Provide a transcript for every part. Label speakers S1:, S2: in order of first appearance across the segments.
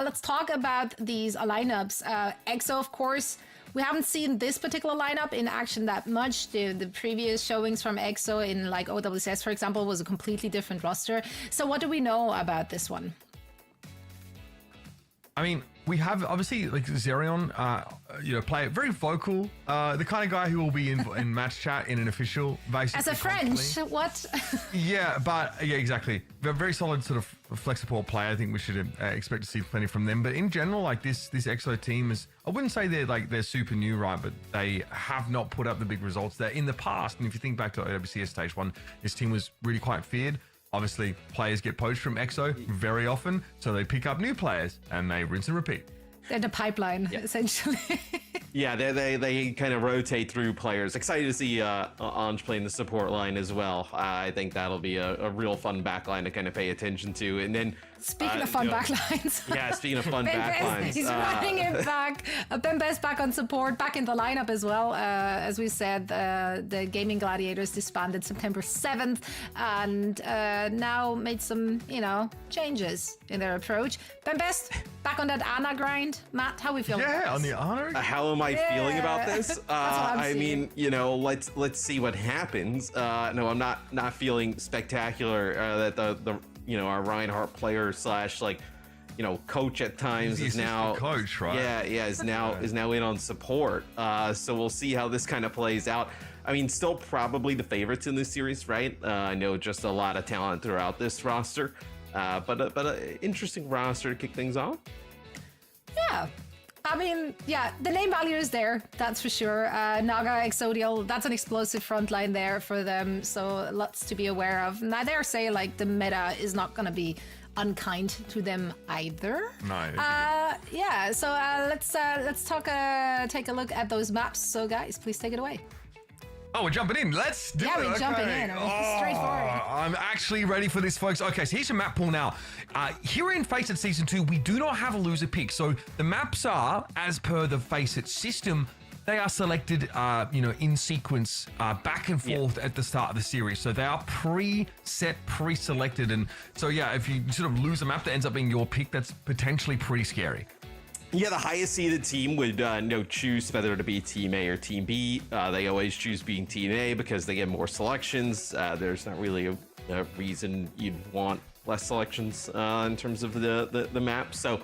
S1: let's talk about these lineups. EXO, of course, we haven't seen this particular lineup in action that much. The previous showings from EXO in like OWCS, for example, was a completely different roster. So what do we know about this one?
S2: I mean, we have obviously like Zerion, player, very vocal, the kind of guy who will be in match chat in an official basis.
S1: As a French, what?
S2: Yeah, exactly. Very solid sort of flex support player. I think we should expect to see plenty from them. But in general, like this EXO team is, I wouldn't say they're super new, right? But they have not put up the big results there in the past. And if you think back to OWCS Stage 1, this team was really quite feared. Obviously, players get poached from EXO very often, so they pick up new players and they rinse and repeat.
S1: They're the pipeline, essentially.
S3: Yeah, they kind of rotate through players. Excited to see Ange playing the support line as well. I think that'll be a real fun backline to kind of pay attention to. And then
S1: speaking of fun backlines.
S3: Yeah, speaking of fun backlines.
S1: He's running it back. Bembest back on support, back in the lineup as well. As we said, the Gaming Gladiators disbanded September 7th and now made some, changes in their approach. Bembest back on that Ana grind. Matt, how we feeling?
S2: Yeah, on the Ana.
S3: How am I feeling about this? I
S1: seeing.
S3: mean, let's see what happens. No, I'm not feeling spectacular. That the our Reinhardt player / coach at times is now
S2: coach, right?
S3: Yeah, is now in on support. So we'll see how this kind of plays out. I mean, still probably the favorites in this series, right? I know just a lot of talent throughout this roster, but an interesting roster to kick things off.
S1: Yeah. I mean, yeah, the name value is there, that's for sure. Naga, Exodial, that's an explosive front line there for them, so lots to be aware of. And I dare say, the meta is not going to be unkind to them either.
S2: No.
S1: Yeah, so let's take a look at those maps. So guys, please take it away.
S2: Oh, we're jumping in. Let's do it.
S1: Yeah, we're jumping in. Straightforward.
S2: I'm actually ready for this, folks. Okay, so here's your map pool now. Here in FACEIT Season 2, we do not have a loser pick. So the maps are, as per the FACEIT system, they are selected, in sequence, back and forth at the start of the series. So they are pre-set, pre-selected. And so, yeah, if you sort of lose a map that ends up being your pick, that's potentially pretty scary.
S3: Yeah, the highest seeded team would choose whether to be Team A or Team B. They always choose being Team A because they get more selections. There's not really a reason you'd want less selections in terms of the map. So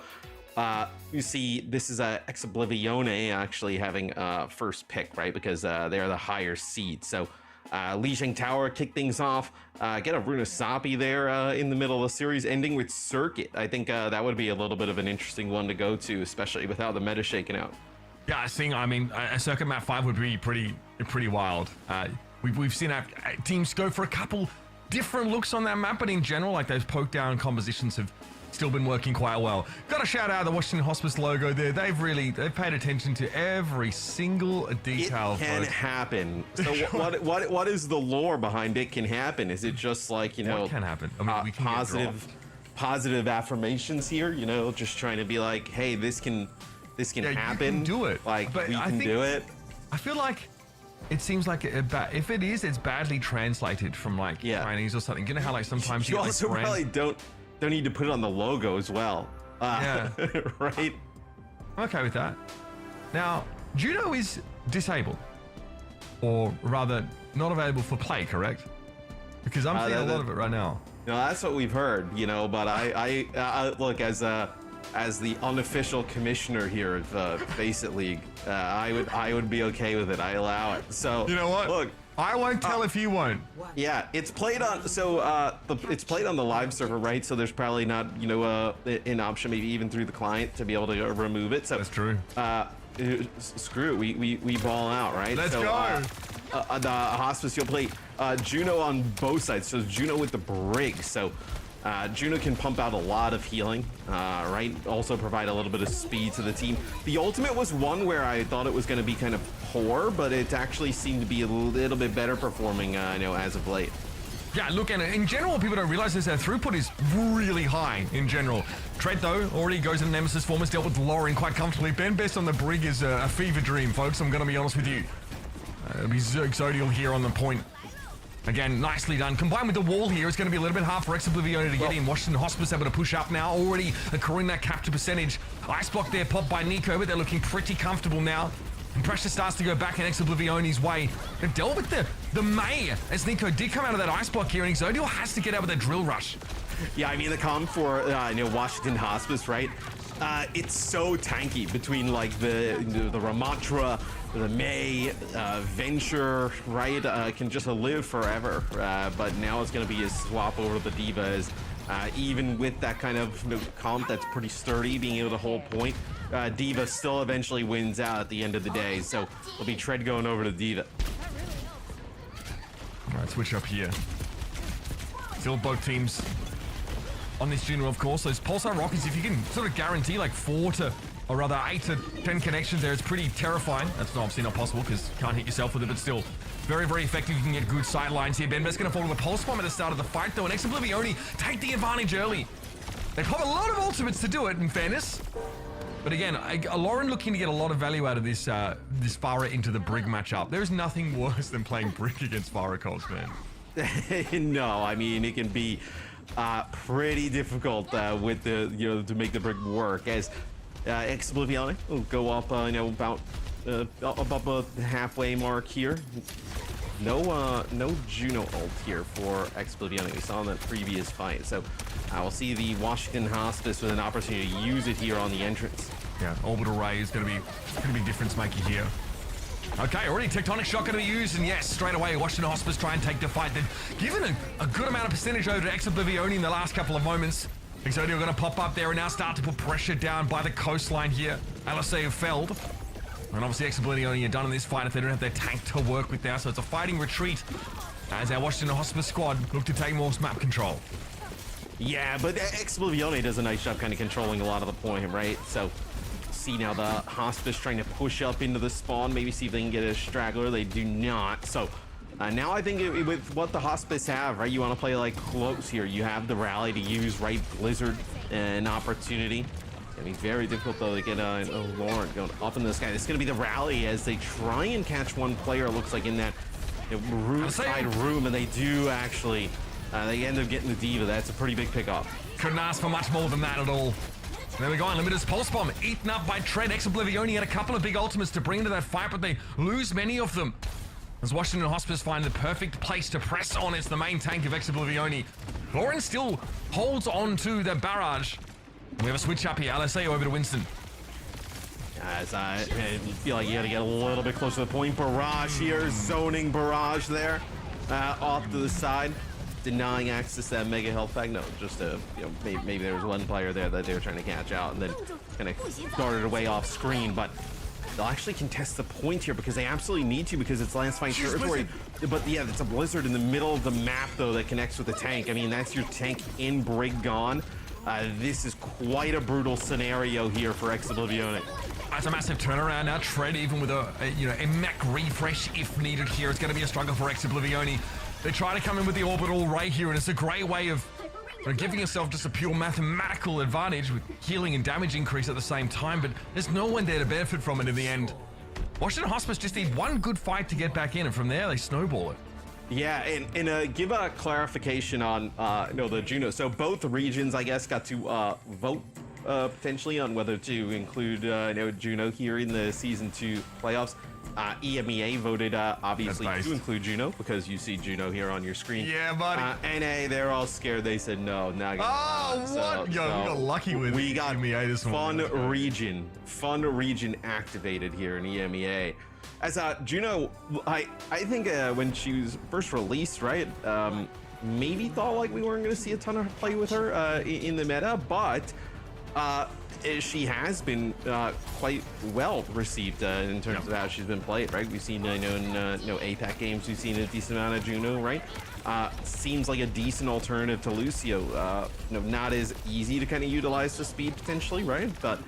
S3: you see, this is Ex Oblivione actually having first pick, right? Because they're the higher seed. So Lijiang Tower kick things off. Get a Runasapi there in the middle of the series, ending with Circuit. I think that would be a little bit of an interesting one to go to, especially with how the meta shaking out.
S2: Yeah, a Circuit map 5 would be pretty wild. We've seen our teams go for a couple different looks on that map, but in general, those poke down compositions have still been working quite well. Got to shout out the Washington Hospice logo there. They've paid attention to every single detail.
S3: It can happen. So what is the lore behind it can happen? Is it just what
S2: can happen? I mean, we can
S3: positive affirmations here, just trying to be like, hey, this can happen.
S2: You can do it.
S3: We can do it.
S2: I feel like it seems like if it is, it's badly translated from Chinese or something. You know how sometimes
S3: you also probably don't need to put it on the logo as well.
S2: Yeah.
S3: Right?
S2: I'm okay with that. Now, Juno is disabled, or rather not available for play, correct? Because I'm seeing a lot of it right now.
S3: No, that's what we've heard, but I look, as the unofficial commissioner here of FACEIT League, I would be okay with it. I allow it. So
S2: you know what?
S3: Look,
S2: I won't tell if you won't.
S3: Yeah, it's played on. So it's played on the live server, right? So there's probably not an option, maybe even through the client, to be able to remove it. So
S2: that's true.
S3: Screw it. We ball out, right?
S2: Let's go.
S3: The Hospice, you'll play Juno on both sides. So Juno with the Brig. So Juno can pump out a lot of healing, right? Also provide a little bit of speed to the team. The ultimate was one where I thought it was going to be kind of poor, but it actually seemed to be a little bit better performing, as of late.
S2: Yeah, look, and in general, people don't realize this, their throughput is really high in general. Tread, though, already goes in Nemesis form, has dealt with Lauren quite comfortably. Bembest on the Brig is a fever dream, folks. I'm going to be honest with you. It'll be Exodial here on the point. Again, nicely done. Combined with the wall here, it's going to be a little bit hard for Ex Oblivione to get in. Washington Hospice able to push up now, already accruing that capture percentage. Ice block there popped by Nico, but they're looking pretty comfortable now. And pressure starts to go back in Ex Oblivione's way. They dealt with the May, as Nico did come out of that ice block here, and Exodial has to get out with a drill rush.
S3: Yeah, I mean, the comp for Washington Hospice, right? It's so tanky between like the Ramantra, the May, Venture, right? Can just live forever. But now it's going to be a swap over to the D.Va as even with that kind of comp that's pretty sturdy, being able to hold point, D.Va still eventually wins out at the end of the day. So it'll be Tread going over to D.Va.
S2: All right, switch up here. Still both teams on this Juno, of course. Those Pulsar rockets, if you can sort of guarantee like 8 to 10 connections there, it's pretty terrifying. That's obviously not possible because you can't hit yourself with it, but still very, very effective. You can get good sight lines here. Benbet's going to fall with a pulse bomb at the start of the fight, though, and Ex Oblivione take the advantage early. They pop a lot of ultimates to do it, in fairness. But again, Lauren looking to get a lot of value out of this this Pharah into the Brig matchup. There's nothing worse than playing Brig against Pharah Coles, man.
S3: No, I mean, it can be pretty difficult with the to make the Brig work, as Ex Oblivione will go up about above the halfway mark here. No Juno ult here for Ex Oblivione. We saw in that previous fight, so we'll see the Washington Hospice with an opportunity to use it here on the entrance.
S2: Yeah, orbital ray is going to be difference maker here. Okay, already Tectonic Shock going to be used, and yes, straight away, Washington Hospice try and take the fight. They've given a good amount of percentage over to Ex Oblivione in the last couple of moments. Exodial going to pop up there and now start to put pressure down by the coastline here. LSA have failed. And obviously Ex Oblivione are done in this fight if they don't have their tank to work with now, so it's a fighting retreat as our Washington Hospice squad look to take more map control.
S3: Yeah, but Ex Oblivione does a nice job kind of controlling a lot of the point, right? So see now the Hospice trying to push up into the spawn, maybe see if they can get a straggler. They do not. So now I think with what the Hospice have, right, you want to play like close here. You have the rally to use, right? Blizzard, an opportunity. It's going to be very difficult though to get Lauren going up in the sky. This is going to be the rally as they try and catch one player, looks like, in that side room, and they do actually. They end up getting the D.Va. That's a pretty big pickup.
S2: Couldn't ask for much more than that at all. There we go, Unlimited's Pulse Bomb, eaten up by Tread. Ex Oblivione had a couple of big ultimates to bring into that fight, but they lose many of them. As Washington Hospice find the perfect place to press on, it's the main tank of Ex Oblivione. Lauren still holds on to the barrage. We have a switch up here, LSA over to Winston.
S3: As I feel like you gotta get a little bit closer to the point. Barrage here, zoning Barrage there, off to the side. Denying access to that mega health pack. No, just maybe there was one player there that they were trying to catch out and then kind of darted away off screen, but they'll actually contest the point here because they absolutely need to, because it's last fight territory. But yeah, it's a blizzard in the middle of the map though that connects with the tank. I mean, that's your tank in Brig gone. This is quite a brutal scenario here for Ex Oblivione.
S2: That's a massive turnaround now. Tread, even with a mech refresh if needed here, it's going to be a struggle for Ex Oblivione. They try to come in with the orbital ray here, and it's a great way of giving yourself just a pure mathematical advantage with healing and damage increase at the same time, but there's no one there to benefit from it in the end. Washington Hospice just need one good fight to get back in, and from there they snowball it.
S3: Yeah, and give a clarification on the Juno. So both regions, I guess, got to vote potentially on whether to include Juno here in the Season 2 playoffs. EMEA voted obviously to include Juno because you see Juno here on your screen.
S2: Yeah, buddy.
S3: NA, they're all scared. They said no, not gonna.
S2: Oh, what? So we got lucky with
S3: we got
S2: EMEA this
S3: fun region activated here in EMEA. As Juno, I think when she was first released, right, maybe thought like we weren't going to see a ton of play with her in the meta, but she has been quite well received in terms of how she's been played, right? We've seen, in APAC games, we've seen a decent amount of Juno, right? Seems like a decent alternative to Lucio. Not as easy to kind of utilize the speed potentially, right? But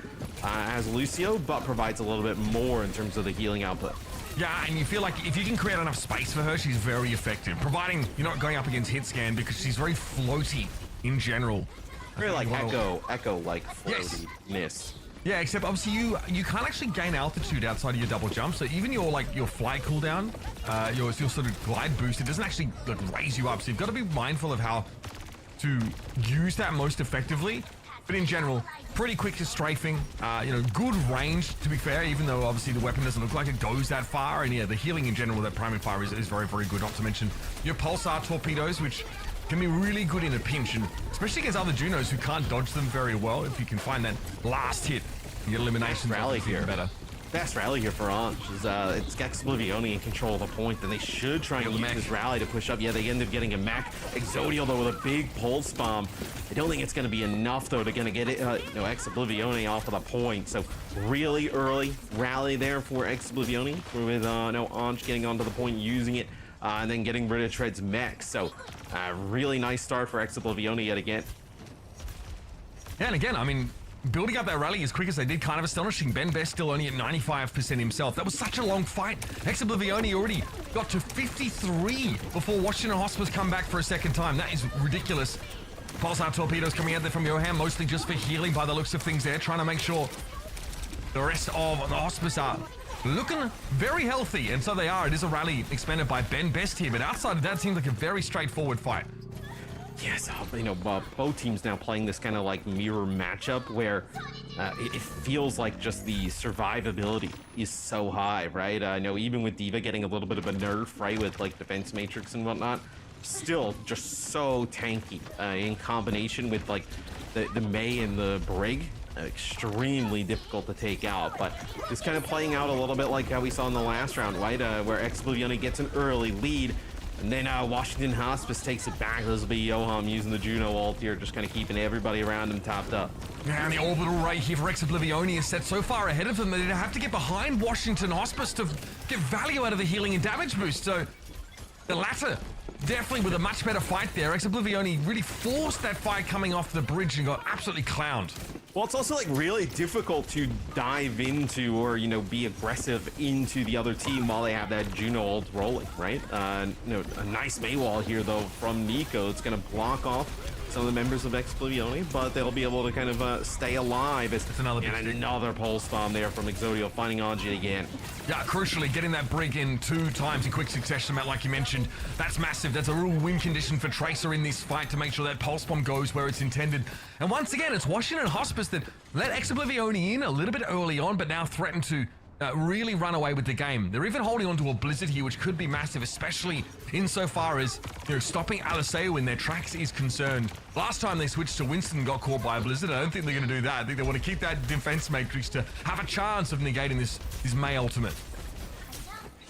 S3: as Lucio, but provides a little bit more in terms of the healing output.
S2: Yeah, and you feel like if you can create enough space for her, she's very effective, providing you're not going up against hit scan because she's very floaty in general.
S3: Very like echo like floatiness.
S2: Yes. Yeah, except obviously you can't actually gain altitude outside of your double jump. So even your flight cooldown, your sort of glide boost, it doesn't actually like raise you up. So you've got to be mindful of how to use that most effectively. But in general, pretty quick to strafing. Good range to be fair, even though obviously the weapon doesn't look like it goes that far. And yeah, the healing in general, that priming fire is very, very good. Not to mention your pulsar torpedoes, which can be really good in a pinch, and especially against other Junos who can't dodge them very well. If you can find that last hit and get eliminations,
S3: rally here.
S2: Better.
S3: Best rally here for Anj is it's Ex Oblivione in control of the point, and they should try and use this rally to push up. Yeah, they end up getting a mech. Exodio though with a big pulse bomb. I don't think it's going to be enough though to get it. Ex Oblivione off of the point. So really early rally there for Ex Oblivione with Anj getting onto the point, using it. And then getting rid of Tread's mech. So, really nice start for Ex Oblivione yet again.
S2: Yeah, and again, I mean, building up that rally as quick as they did, kind of astonishing. Ben Best still only at 95% himself. That was such a long fight. Ex Oblivione already got to 53 before Washington Hospice come back for a second time. That is ridiculous. Pulsar torpedoes coming out there from Johan, mostly just for healing by the looks of things there, trying to make sure the rest of the Hospice are looking very healthy, and so they are. It is a rally expanded by Ben Best here, but outside of that, it seems like a very straightforward fight.
S3: Yes, both teams now playing this kind of like mirror matchup where it feels like just the survivability is so high, right? I know even with D.Va getting a little bit of a nerf, right, with like defense matrix and whatnot, still just so tanky in combination with like the Mei and the Brig. Extremely difficult to take out, but it's kind of playing out a little bit like how we saw in the last round, right? Where Ex Oblivione gets an early lead, and then Washington Hospice takes it back. This will be Johan using the Juno ult here, just kind of keeping everybody around him topped up.
S2: Yeah, and the orbital right here for Ex Oblivione is set so far ahead of them that they have to get behind Washington Hospice to get value out of the healing and damage boost. So the latter definitely with a much better fight there. Ex Oblivione really forced that fight coming off the bridge and got absolutely clowned.
S3: Well, it's also like really difficult to dive into or, be aggressive into the other team while they have that Juno ult rolling, right? A nice Maywall here though from Nico. It's going to block off some of the members of Ex Oblivione, but they'll be able to kind of stay alive. It's another pulse bomb there from Exodio, finding Anji again.
S2: Yeah, crucially, getting that Brig in 2 times in quick succession, Matt, like you mentioned, that's massive. That's a real win condition for Tracer in this fight to make sure that pulse bomb goes where it's intended. And once again, it's Washington Hospice that let Ex Oblivione in a little bit early on, but now threaten to really run away with the game. They're even holding on to a Blizzard here, which could be massive, especially insofar as stopping Aliseo when their tracks is concerned. Last time they switched to Winston and got caught by a Blizzard. I don't think they're going to do that. I think they want to keep that defense matrix to have a chance of negating this Mei ultimate.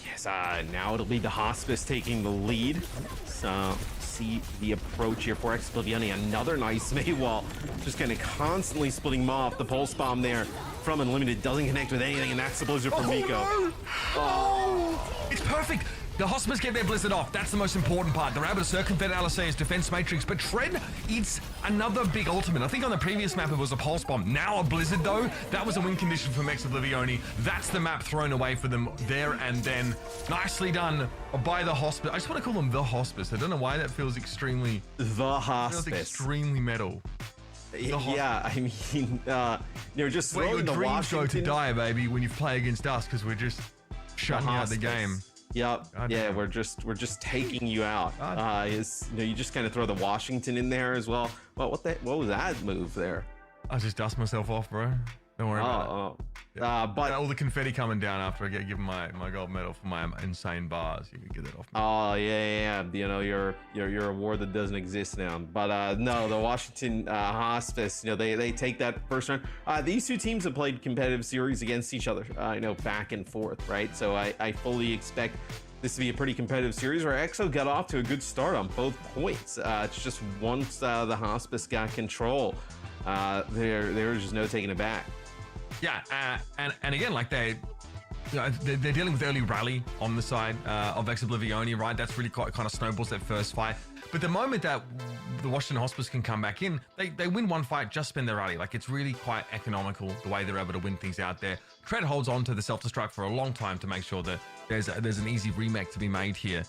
S3: Yes, now it'll be the Hospice taking the lead. So see the approach here for Ex Oblivione. Another nice Mei wall, just kind of constantly splitting them off. The pulse bomb there from Unlimited doesn't connect with anything, and that's the Blizzard from Nico.
S2: No. Oh, it's perfect. The Hospice get their Blizzard off. That's the most important part. They're able to circumvent Alicea's defense matrix, but Tread eats another big ultimate. I think on the previous map it was a pulse bomb. Now a Blizzard though, that was a win condition for Ex Oblivione. That's the map thrown away for them there and then. Nicely done by the Hospice. I just want to call them the Hospice. I don't know why that feels extremely...
S3: The Hospice.
S2: Feels extremely metal.
S3: Yeah, I mean, just
S2: where
S3: throwing
S2: your
S3: the
S2: dreams
S3: Washington...
S2: go to die, baby, when you play against us, because we're just shutting out the game.
S3: Yep. Yeah, we're just taking you out. You just kind of throw the Washington in there as well. Well, what was that move there?
S2: I just dust myself off, bro. Don't worry about it.
S3: But
S2: all the confetti coming down after I get given my gold medal for my insane bars. You can get that off me.
S3: Oh yeah. Your award that doesn't exist now. But no, the Washington Hospice. They take that first round. These two teams have played competitive series against each other. Back and forth, right? So I fully expect this to be a pretty competitive series where EXO got off to a good start on both points. It's just once the Hospice got control, there was just no taking it back.
S2: Yeah, and again, like they're dealing with early rally on the side of Ex Oblivione, right? That's really kind of snowballs that first fight. But the moment that the Washington Hospice can come back in, they win one fight, just spend their rally. Like, it's really quite economical the way they're able to win things out there. Tread holds on to the self-destruct for a long time to make sure that there's an easy remake to be made here.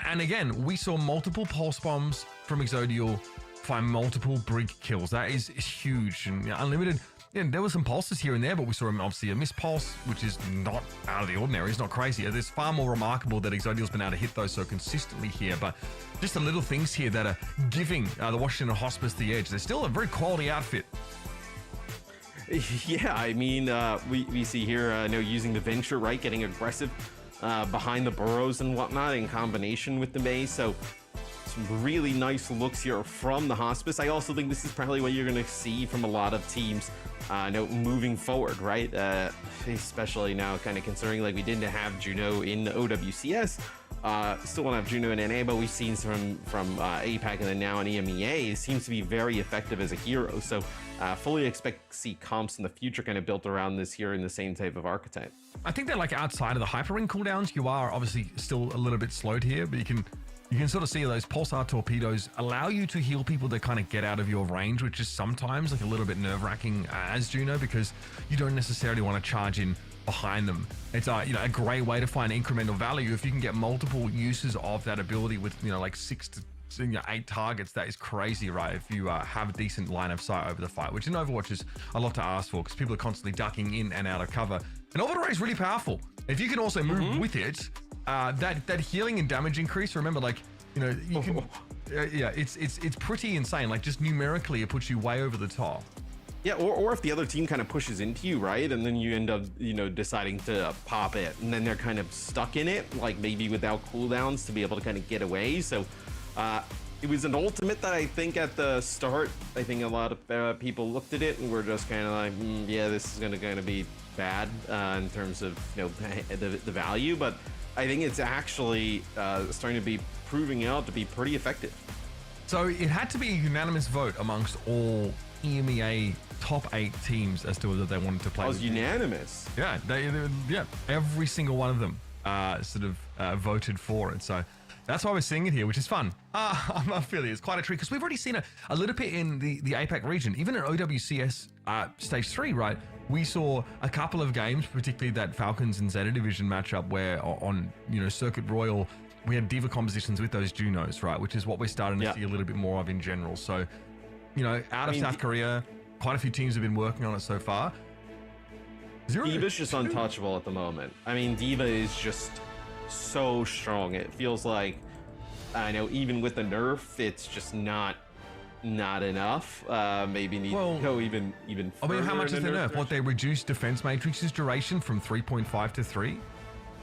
S2: And again, we saw multiple pulse bombs from Exodio find multiple Brig kills. That is huge. And Unlimited Yeah, there were some pulses here and there, but we saw obviously a missed pulse, which is not out of the ordinary. It's not crazy. It's far more remarkable that Exodial's been able to hit those so consistently here, but just the little things here that are giving the Washington Hospice the edge. They're still a very quality outfit.
S3: Yeah, I mean, we see here, using the Venture, right, getting aggressive behind the burrows and whatnot in combination with the maze. So some really nice looks here from the Hospice. I also think this is probably what you're going to see from a lot of teams moving forward, right? Especially now kind of considering like we didn't have Juno in OWCS. Still want to have Juno in NA, but we've seen from APAC and then now in EMEA. It seems to be very effective as a hero. So fully expect to see comps in the future kind of built around this here in the same type of archetype.
S2: I think that like outside of the hyper ring cooldowns, you are obviously still a little bit slowed here, but you can sort of see those pulsar torpedoes allow you to heal people that kind of get out of your range, which is sometimes like a little bit nerve-wracking as Juno, because you don't necessarily want to charge in behind them. It's a great way to find incremental value if you can get multiple uses of that ability with like 6 to 8 targets. That is crazy, right? If you have a decent line of sight over the fight, which in Overwatch is a lot to ask for because people are constantly ducking in and out of cover. And Orbital Ray is really powerful. If you can also move with it, that healing and damage increase. Remember, like you can, it's pretty insane. Like just numerically, it puts you way over the top.
S3: Yeah, or if the other team kind of pushes into you, right, and then you end up deciding to pop it, and then they're kind of stuck in it, like maybe without cooldowns to be able to kind of get away. So it was an ultimate that I think at the start, I think a lot of people looked at it and were just kind of like, yeah, this is going to be bad in terms of the value, but I think it's actually starting to be proving out to be pretty effective.
S2: So it had to be a unanimous vote amongst all EMEA top 8 teams as to whether they wanted to play.
S3: It was unanimous.
S2: Yeah, every single one of them voted for it. So that's why we're seeing it here, which is fun. I feel it's quite a treat because we've already seen a little bit in the APAC region, even in OWCS stage 3, right? We saw a couple of games, particularly that Falcons and Zeta division matchup where on Circuit Royal, we had diva compositions with those Junos, right? Which is what we're starting to see a little bit more of in general. So, out of South Korea, quite a few teams have been working on it so far.
S3: Diva's just untouchable at the moment. I mean, Diva is just so strong. It feels like, even with the nerf, it's just not enough. Maybe need to go even further.
S2: I mean, how much is the nerf? What, they reduced defense matrix's duration from 3.5 to 3?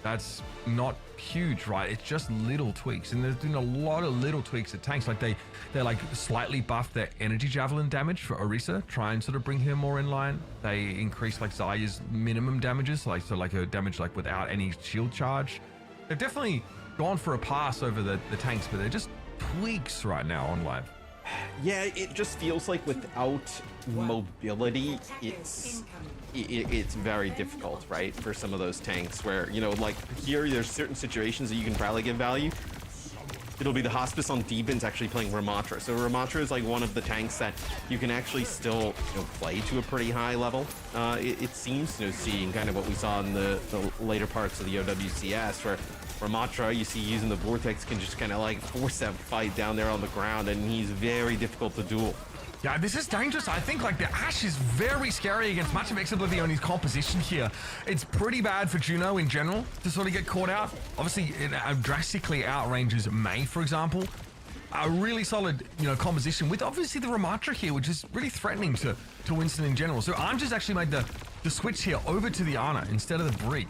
S2: That's not huge, right? It's just little tweaks, and there's been a lot of little tweaks at tanks. Like they like slightly buffed their energy javelin damage for Orisa, try and sort of bring her more in line. They increased like Zarya's minimum damages, like her damage like without any shield charge. They've definitely gone for a pass over the tanks, but they're just tweaks right now on live.
S3: Yeah, it just feels like without mobility, it's very difficult, right, for some of those tanks where, like here, there's certain situations that you can probably give value. It'll be the Hospice on Demon's actually playing Ramatra. So Ramatra is like one of the tanks that you can actually still play to a pretty high level. It seems, seeing kind of what we saw in the later parts of the OWCS, where Ramatra, you see using the Vortex, can just kind of like force that fight down there on the ground, and he's very difficult to duel.
S2: Yeah, this is dangerous. I think like the Ashe is very scary against much of Ex Oblivione's composition here. It's pretty bad for Juno in general to sort of get caught out. Obviously, it drastically outranges May, for example. A really solid, composition with obviously the Ramatra here, which is really threatening to Winston in general. So I'm just actually made the switch here over to the Ana instead of the Brig.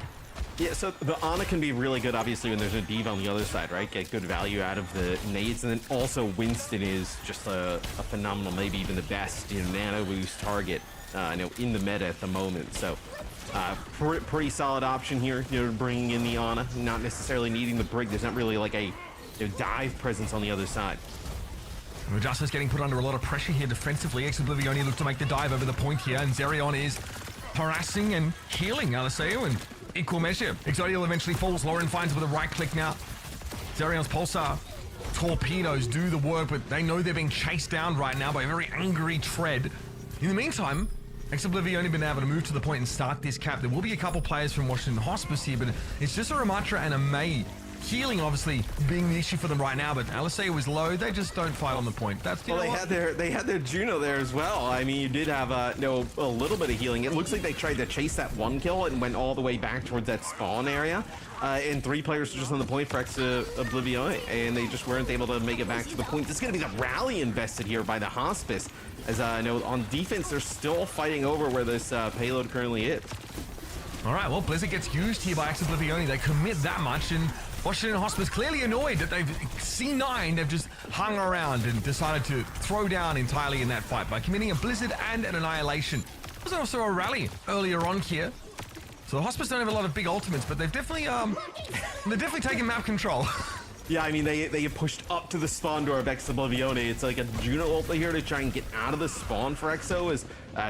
S3: Yeah, so the Ana can be really good, obviously, when there's a Diva on the other side, right? Get good value out of the nades, and then also Winston is just a phenomenal, maybe even the best, nano boost target, in the meta at the moment. So, pretty solid option here, bringing in the Ana, not necessarily needing the Brig. There's not really like a dive presence on the other side.
S2: Justice getting put under a lot of pressure here defensively. Ex Oblivione look to make the dive over the point here, and Zerion is harassing and healing Aliseo in equal measure. Exodial eventually falls. Lauren finds with a right click now. Zerion's pulsar torpedoes do the work, but they know they're being chased down right now by a very angry Tread. In the meantime, Ex Oblivione been able to move to the point and start this cap. There will be a couple players from Washington Hospice here, but it's just a Ramatra and a May healing obviously being the issue for them right now, but Aliseo is low. They just don't fight on the point. That's
S3: well, they had their Juno there as well. I mean, you did have a little bit of healing. It looks like they tried to chase that one kill and went all the way back towards that spawn area. And 3 players were just on the point for Ex Oblivione, and they just weren't able to make it back to the point. This is going to be the rally invested here by the Hospice. As I know, on defense, they're still fighting over where this payload currently is.
S2: All right, well, Blizzard gets used here by Ex Oblivione. They commit that much, and Washington Hospice clearly annoyed that they've C9. They've just hung around and decided to throw down entirely in that fight by committing a Blizzard and an Annihilation. There was also a rally earlier on here. So the Hospice don't have a lot of big ultimates, but they've definitely taken map control.
S3: Yeah, I mean, they pushed up to the spawn door of Ex Oblivione. It's like a Juno ult here to try and get out of the spawn for Exo, as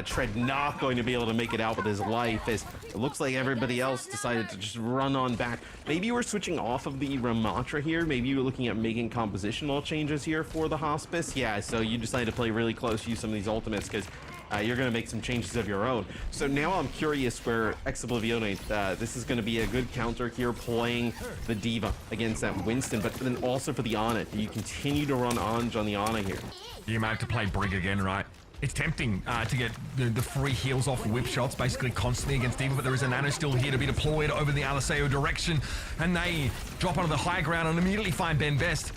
S3: Tread not going to be able to make it out with his life, as it looks like everybody else decided to just run on back. Maybe you were switching off of the Ramatra here. Maybe you were looking at making compositional changes here for the Hospice. Yeah, so you decided to play really close, use some of these ultimates, because you're going to make some changes of your own. So now I'm curious where Ex Oblivione, this is going to be a good counter here, playing the Diva against that Winston, but then also for the Ana. Do you continue to run Anj on the Ana here?
S2: You might have to play Brig again, right? It's tempting to get the free heals off whip shots basically constantly against Diva, but there is a Nano still here to be deployed over the Aliseo direction, and they drop onto the high ground and immediately find Ben Best.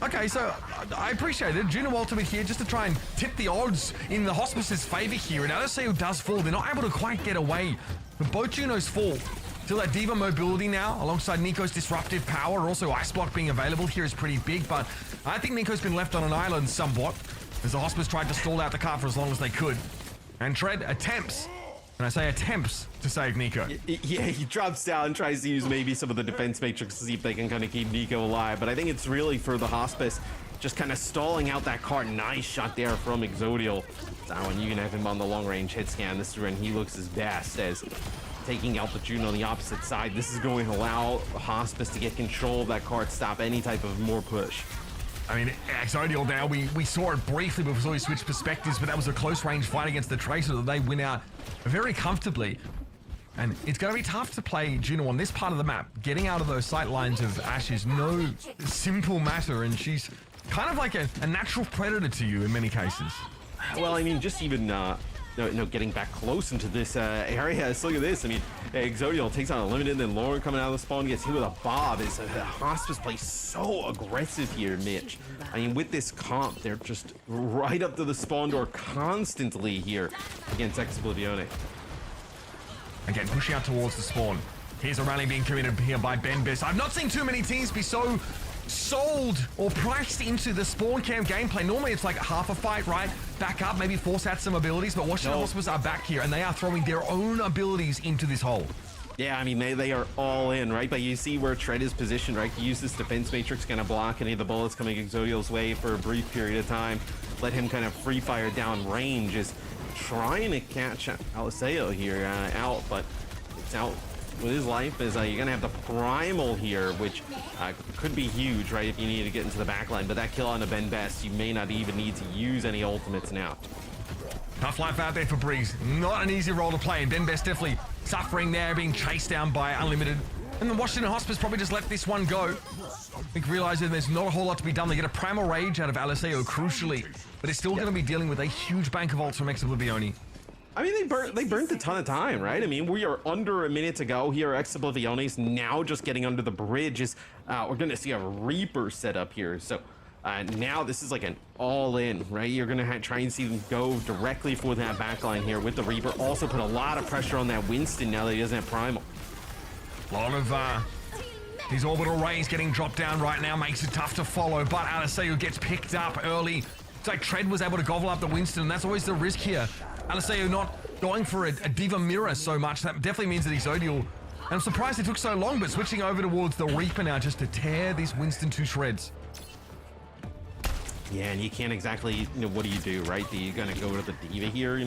S2: Okay, so I appreciate it. Juno ultimate here just to try and tip the odds in the Hospice's favor here, and Aliseo does fall. They're not able to quite get away, but both Junos fall. Still that Diva mobility now, alongside Nico's disruptive power. Also, Ice Block being available here is pretty big, but I think Nico's been left on an island somewhat, as the Hospice tried to stall out the car for as long as they could. And Tread attempts, and I say attempts, to save Nico.
S3: Yeah, he drops down and tries to use maybe some of the defense matrix to see if they can kind of keep Nico alive, but I think it's really for the Hospice just kind of stalling out that car. Nice shot there from Exodial. That one, you can have him on the long-range hit scan. This is when he looks his best, as taking out the Juno on the opposite side. This is going to allow Hospice to get control of that car to stop any type of more push.
S2: I mean, Exodial now, we saw it briefly before we switched perspectives, but that was a close range fight against the Tracer that they win out very comfortably. And it's going to be tough to play Juno on this part of the map. Getting out of those sight lines of Ashe is no simple matter, and she's kind of like a natural predator to you in many cases.
S3: Well, I mean, just even getting back close into this area. Let's look at this. I mean, Exodial takes on a limited, then Lauren coming out of the spawn gets hit with a Bob. Is the Hospice plays so aggressive here, Mitch. I mean, with this comp, they're just right up to the spawn door constantly here against Ex Oblivione.
S2: Again, pushing out towards the spawn. Here's a rally being committed here by Ben Best. I've not seen too many teams be so sold or priced into the spawn camp gameplay. Normally it's like half a fight, right? Back up, maybe force out some abilities, but Washington Hospice are back here and they are throwing their own abilities into this hole.
S3: Yeah, I mean, they are all in, right? But you see where Tread is positioned, right? You use this defense matrix, kind of block any of the bullets coming Exodial's way for a brief period of time. Let him kind of free fire down range, is trying to catch Aliseo here out, but it's out with his life. Is you're gonna have the primal here, which could be huge, right, if you need to get into the backline. But that kill on the Ben Best, you may not even need to use any ultimates now.
S2: Tough life out there for Breeze. Not an easy role to play, and Ben Best definitely suffering there, being chased down by Unlimited. And the Washington Hospice probably just let this one go. I think realizing there's not a whole lot to be done. They get a primal rage out of Aliseo crucially, but it's still going to be dealing with a huge bank of ults from Ex Oblivione.
S3: I mean, they burnt a ton of time, right? I mean, we are under a minute to go here. Ex Oblivione's now just getting under the bridge. We're going to see a Reaper set up here. So now this is like an all-in, right? You're going to try and see them go directly for that backline here with the Reaper. Also put a lot of pressure on that Winston now that he doesn't have primal.
S2: A lot of these orbital rays getting dropped down right now makes it tough to follow, but Aliseo gets picked up early. It's like Tread was able to gobble up the Winston, and that's always the risk here. Aliseo not going for a Diva mirror so much. That definitely means that Exodial, and I'm surprised it took so long, but switching over towards the Reaper now just to tear this Winston to shreds.
S3: Yeah, and you can't exactly, what do you do, right? You're gonna go to the Diva here,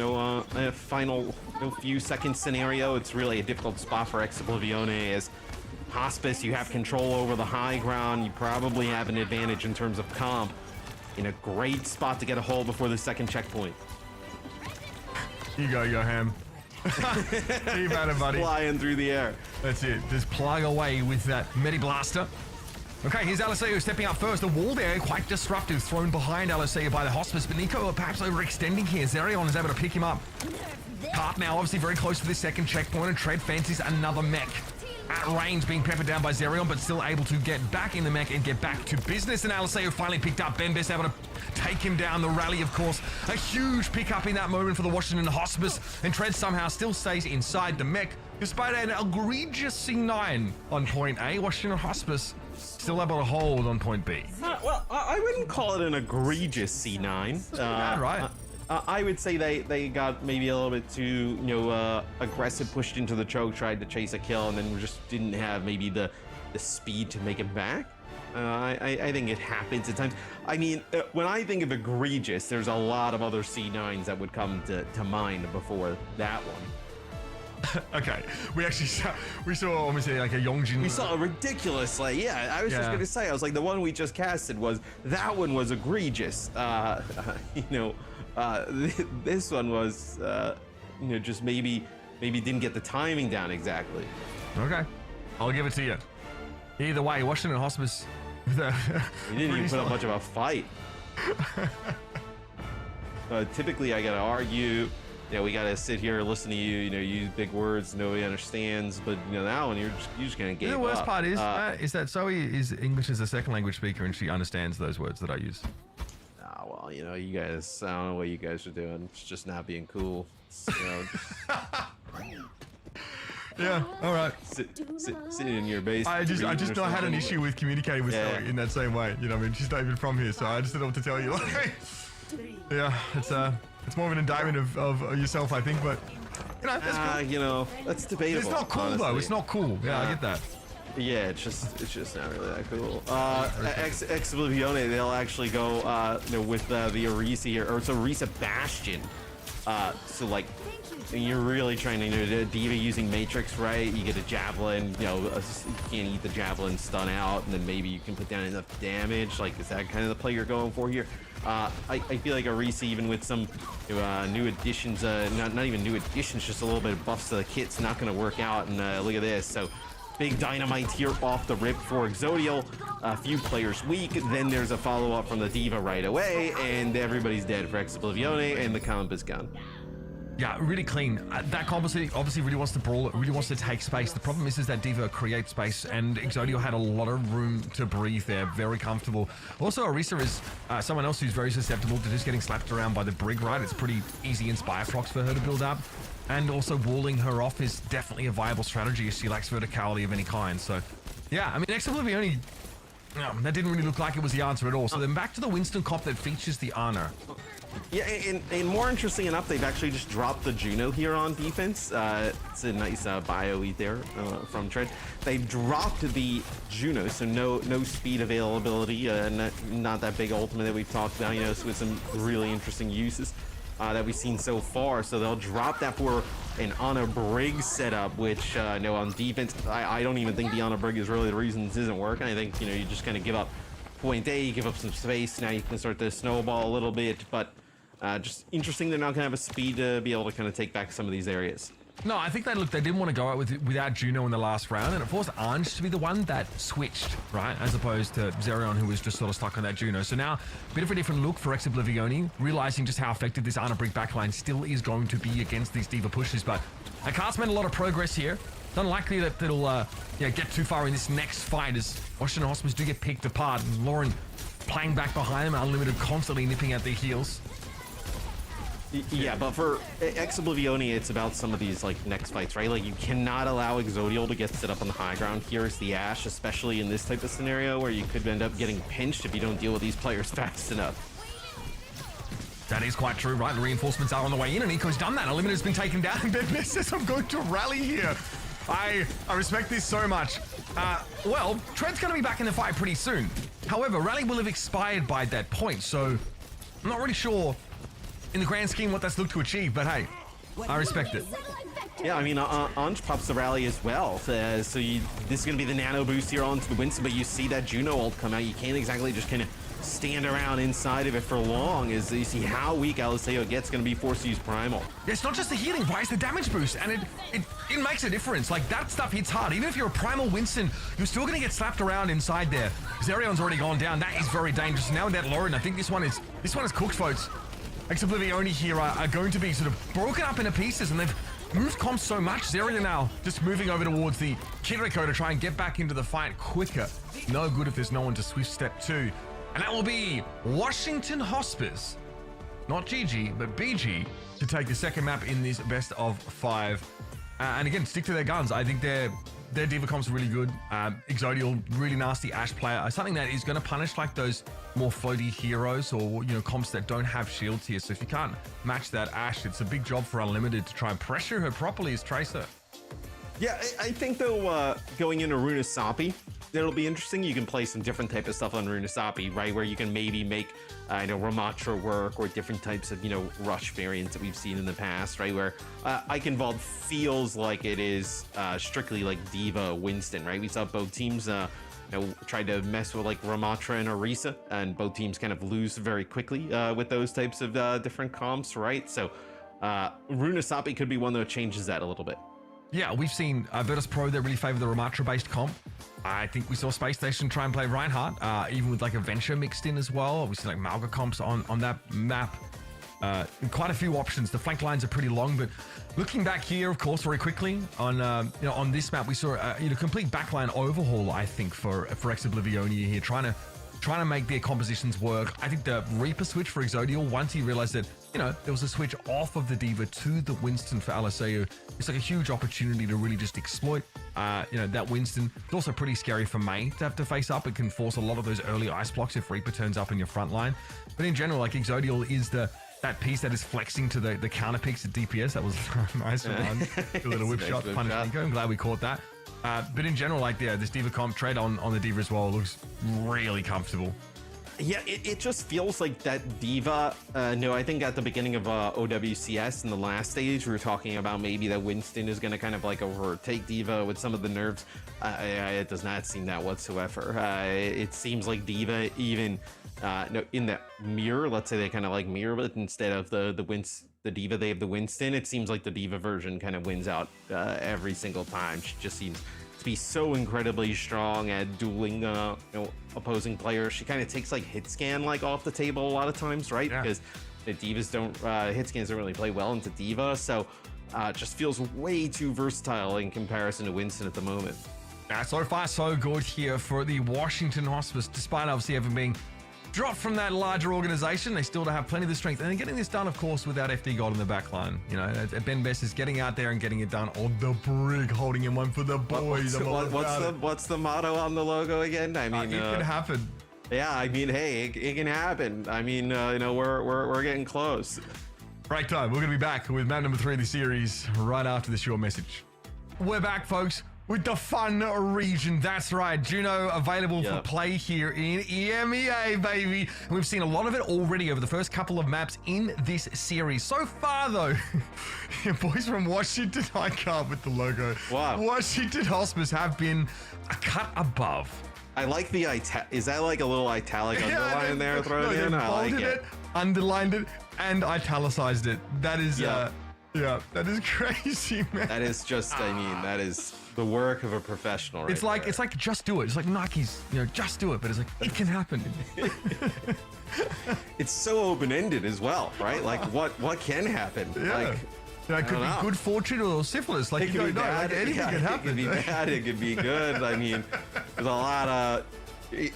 S3: a final few seconds scenario. It's really a difficult spot for Ex Oblivione. As Hospice, you have control over the high ground. You probably have an advantage in terms of comp. In a great spot to get a hold before the second checkpoint.
S2: You go, Ham. You've had it, buddy.
S3: Flying through the air.
S2: That's it. Just plug away with that Medi Blaster. Okay, here's Aliseo stepping up first. The wall there, quite disruptive, thrown behind Aliseo by the Hospice, but Nico perhaps overextending here. Zerion is able to pick him up. Carp now obviously very close to the second checkpoint, and Tread fancies another mech. At range, being peppered down by Zerion, but still able to get back in the mech and get back to business. And Aliseo finally picked up. Bembes able to take him down. The rally, of course, a huge pickup in that moment for the Washington Hospice. And Tread somehow still stays inside the mech, despite an egregious C9 on point A. Washington Hospice still able to hold on point B.
S3: Well, I wouldn't call it an egregious C9.
S2: That's pretty bad, right?
S3: I would say they got maybe a little bit too, aggressive, pushed into the choke, tried to chase a kill, and then just didn't have maybe the speed to make it back. I think it happens at times. I mean, when I think of egregious, there's a lot of other C9s that would come to mind before that one.
S2: Okay, we saw obviously like a Yongjin.
S3: We saw a ridiculous, I was just gonna say, I was like, the one we just casted that one was egregious. This one was, just maybe didn't get the timing down exactly.
S2: Okay, I'll give it to you. Either way, Washington Hospice.
S3: He didn't even put up much of a fight. Typically, I gotta argue. We gotta sit here and listen to you. Use big words nobody understands. But that one, you're just gonna give up.
S2: The worst part is that Zoe is English as a second language speaker, and she understands those words that I use.
S3: Well, you guys, I don't know what you guys are doing. It's just not being cool.
S2: Yeah, all right.
S3: Sitting in your base.
S2: I just know I had an issue with communicating with Zoe in that same way. I mean, she's not even from here, so I just don't know what to tell you. Yeah, it's more of an indictment of yourself, I think, but that's cool.
S3: That's debatable.
S2: It's not cool though. It's not cool. Yeah, I get that.
S3: Yeah, it's just not really that cool. Ex Oblivione, they'll actually go with the Orisa here, or it's Orisa Bastion. So you're really trying to Diva using Matrix, right? You get a Javelin, you can't eat the Javelin, stun out, and then maybe you can put down enough damage. Is that kind of the play you're going for here? I feel like Orisa, even with some new additions, not even new additions, just a little bit of buffs to the kit's not going to work out. And look at this. So big dynamite here off the rip for Exodial. A few players weak. Then there's a follow-up from the Diva right away, and everybody's dead for Ex Oblivione, and the comp is gone.
S2: Yeah, really clean. That comp obviously really wants to brawl. It really wants to take space. The problem is that Diva creates space, and Exodial had a lot of room to breathe there. Very comfortable. Also, Orisa is someone else who's very susceptible to just getting slapped around by the Brig, right? It's pretty easy Inspire procs for her to build up. And also walling her off is definitely a viable strategy if she lacks verticality of any kind. So, yeah, I mean, Ex Oblivione, that didn't really look like it was the answer at all. So then back to the Winston comp that features the Ana.
S3: Yeah, and more interesting enough, they've actually just dropped the Juno here on defense. It's a nice bio eat there from Tread. They dropped the Juno, so no speed availability, not that big ultimate that we've talked about, so with some really interesting uses that we've seen so far. So they'll drop that for an Ana Brig setup, which on defense, I don't even think the Ana Brig is really the reason this isn't working. I think you just kind of give up point A, you give up some space. Now you can start to snowball a little bit, but just interesting they're not going to have a speed to be able to kind of take back some of these areas.
S2: No, I think they didn't want to go out without Juno in the last round, and it forced Ange to be the one that switched, right? As opposed to Zerion, who was just sort of stuck on that Juno. So now, a bit of a different look for Ex Oblivione, realizing just how effective this Ana Brig backline still is going to be against these Diva pushes. But Akar's made a lot of progress here. It's unlikely that it'll get too far in this next fight, as Washington Hospice do get picked apart, and Lauren playing back behind them, Unlimited constantly nipping at their heels.
S3: Yeah, but for Ex Oblivione, it's about some of these next fights, right? You cannot allow Exodial to get set up on the high ground. Here's the Ashe, especially in this type of scenario where you could end up getting pinched if you don't deal with these players fast enough.
S2: That is quite true, right? The reinforcements are on the way in, and Nico's done that. Unlimited has been taken down, and Bedness says, I'm going to rally here. I respect this so much. Well, Tread's going to be back in the fight pretty soon. However, rally will have expired by that point, so I'm not really sure in the grand scheme what that's looked to achieve, but hey, I respect it.
S3: Yeah, I mean, Ange pops the rally as well. So this is going to be the nano boost here onto the Winston, but you see that Juno ult come out. You can't exactly just kind of stand around inside of it for long is you see how weak Aliseo gets, going to be forced to use Primal.
S2: Yeah, it's not just the healing, right? It's the damage boost, and it makes a difference. Like, that stuff hits hard. Even if you're a Primal Winston, you're still going to get slapped around inside there. Zerion's already gone down. That is very dangerous. Now with that Lauren, I think this one is cooked, folks. Ex Oblivione here are going to be sort of broken up into pieces, and they've moved comms so much. Zerion now just moving over towards the Kiriko to try and get back into the fight quicker. No good if there's no one to swift step to. And that will be Washington Hospice, not GG, but BG, to take the second map in this best of 5. And again, stick to their guns. I think their D.Va comp's really good. Exodial, really nasty Ashe player. Something that is going to punish like those more floaty heroes or, you know, comps that don't have shields here. So if you can't match that Ashe, it's a big job for Unlimited to try and pressure her properly as Tracer.
S3: Yeah, I think though, going into Runasapi, it'll be interesting. You can play some different type of stuff on Runasapi, right? Where you can maybe make, Ramatra work or different types of, rush variants that we've seen in the past, right? Where Eichenwald feels like it is strictly like D.Va Winston, right? We saw both teams, try to mess with like Ramatra and Orisa, and both teams kind of lose very quickly with those types of different comps, right? So Runasapi could be one that changes that a little bit.
S2: Yeah, we've seen Virtus Pro that really favor the Ramatra-based comp. I think we saw Space Station try and play Reinhardt, even with like a Venture mixed in as well. We see like Malga comps on that map. Quite a few options. The flank lines are pretty long, but looking back here, of course, very quickly on on this map, we saw a complete backline overhaul. I think for Ex Oblivione here, trying to make their compositions work. I think the Reaper switch for Exodial, once he realized that, there was a switch off of the D.Va to the Winston for Aliseo, it's like a huge opportunity to really just exploit, that Winston. It's also pretty scary for Mei to have to face up. It can force a lot of those early ice blocks if Reaper turns up in your front line. But in general, like Exodial is that piece that is flexing to the counter picks at DPS. That was a nice one. A little whip shot, punish Nico. I'm glad we caught that. But in general, this D.Va comp trade on the D.Va as well looks really comfortable.
S3: Yeah, it just feels like that D.Va. I think at the beginning of OWCS in the last stage, we were talking about maybe that Winston is going to kind of like overtake D.Va with some of the nerfs. It does not seem that whatsoever. It seems like D.Va even in that mirror, let's say they kind of like mirror it instead of the D.Va, they have the Winston. It seems like the D.Va version kind of wins out every single time. She just seems to be so incredibly strong at dueling opposing players. She kind of takes like hit scan like off the table a lot of times, right? Yeah. Because the D.Vas don't hit scans don't really play well into D.Va, so just feels way too versatile in comparison to Winston at the moment.
S2: So far so good here for the Washington Hospice, despite obviously having been dropped from that larger organization. They still have plenty of the strength, and they're getting this done, of course, without FD Gold in the back line. Ben Best is getting out there and getting it done on the brig, holding in one for the boys.
S3: What's the motto on the logo again? I mean,
S2: it can happen.
S3: Yeah, I mean, hey, it can happen. I mean, we're getting close.
S2: Right time. We're gonna be back with map number 3 of the series right after this short message. We're back, folks, with the fun region. That's right, Juno available for play here in EMEA, baby. And we've seen a lot of it already over the first couple of maps in this series. So far, though, boys from Washington, I can't with the logo.
S3: Wow.
S2: Washington Hospice have been a cut above.
S3: I like the is that like a little italic underline there thrown in? I like it.
S2: Underlined it, and italicized it. That is, that is crazy, man.
S3: That is just, that is the work of a professional.
S2: It's like just do it. It's like Nike's, just do it. But it's like it can happen.
S3: It's so open-ended as well, right? Like what can happen?
S2: Yeah. It could be good fortune or syphilis. Like you don't know. Like anything can happen.
S3: It could be bad. It could be good. I mean, there's a lot of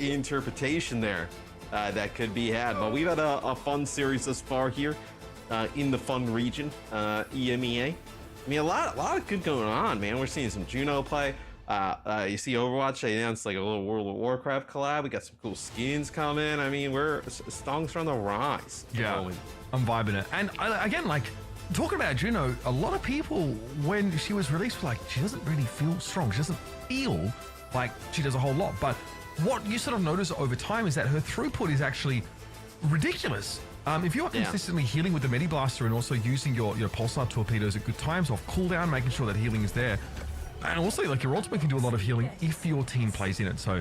S3: interpretation there that could be had. But we've had a fun series thus far here in the fun region, EMEA. I mean, a lot of good going on, man. We're seeing some Juno play. You see Overwatch, they announced like a little World of Warcraft collab. We got some cool skins coming. I mean, Stong's on the rise.
S2: Yeah, I'm vibing it. And again, like, talking about Juno, a lot of people, when she was released, were like, she doesn't really feel strong. She doesn't feel like she does a whole lot. But what you sort of notice over time is that her throughput is actually ridiculous. If you are consistently healing with the Medi Blaster and also using your pulsar torpedoes at good times off cooldown, making sure that healing is there, and also like your ultimate can do a lot of healing if your team plays in it. So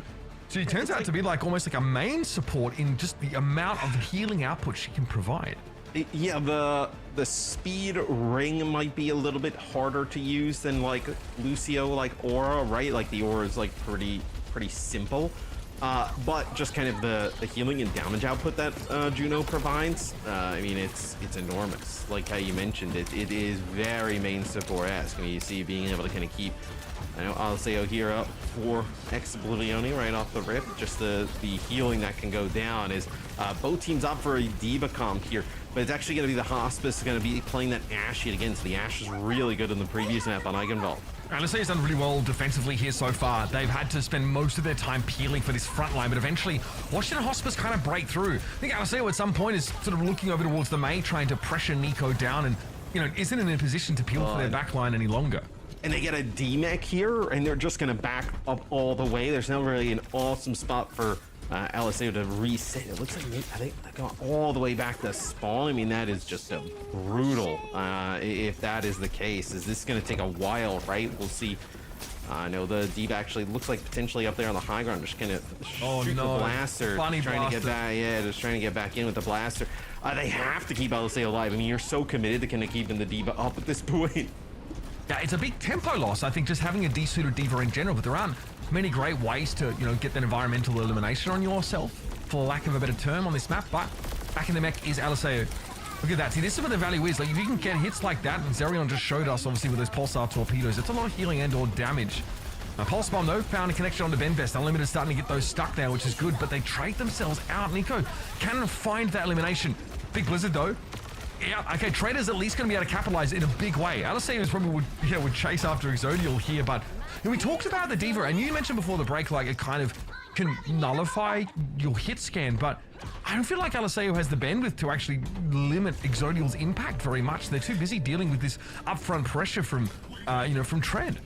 S2: So it turns out to be like almost like a main support in just the amount of healing output she can provide.
S3: Yeah, the speed ring might be a little bit harder to use than like Lucio, like Aura, right? Like the Aura is like pretty simple. But just kind of the healing and damage output that Juno provides, I mean, it's enormous. Like how you mentioned, it is very main support-esque. I mean, you see being able to kind of keep, I know Alceo here up for Ex Oblivione right off the rip. Just the healing that can go down is both teams up for a D.Va comp here, but it's actually going to be the Hospice going to be playing that Ashe yet again. So the Ashe is really good in the previous map on Eigenvald.
S2: Alaceo's done really well defensively here so far. They've had to spend most of their time peeling for this front line, but eventually Washington Hospice kind of break through. I think Alceo at some point is sort of looking over towards the Mei, trying to pressure Nico down and, you know, isn't in a position to peel for their back line any longer.
S3: And they get a D-Mech here, and they're just going to back up all the way. There's not really an awesome spot for Alceo to reset. It looks like they got all the way back to spawn. I mean, that is just a brutal, if that is the case. Is this going to take a while, right? We'll see. No, the D.Va actually looks like potentially up there on the high ground. Just gonna shoot the blaster.
S2: Funny
S3: trying
S2: blaster.
S3: to get back. Yeah, just trying to get back in with the blaster. They have to keep Alceo alive. I mean, you're so committed to kind of keeping the D.Va up at this point.
S2: Yeah, it's a big tempo loss, I think, just having a desuited D.Va in general, but there aren't many great ways to, you know, get that environmental elimination on yourself, for lack of a better term, on this map. But back in the mech is Alceo. Look at that. See, this is where the value is. Like, if you can get hits like that, and Zerion just showed us, obviously, with those pulsar torpedoes, it's a lot of healing and or damage. Pulse Bomb, though, found a connection onto Benvest. Unlimited starting to get those stuck there, which is good, but they trade themselves out. Nico can find that elimination. Big Blizzard, though. Yeah, okay, Trader's at least going to be able to capitalize in a big way. Alceo probably would chase after Exodial here, but you know, we talked about the D.Va, and you mentioned before the break, like, it kind of can nullify your hit scan, but I don't feel like Alceo has the bandwidth to actually limit Exodial's impact very much. They're too busy dealing with this upfront pressure from, from Tread.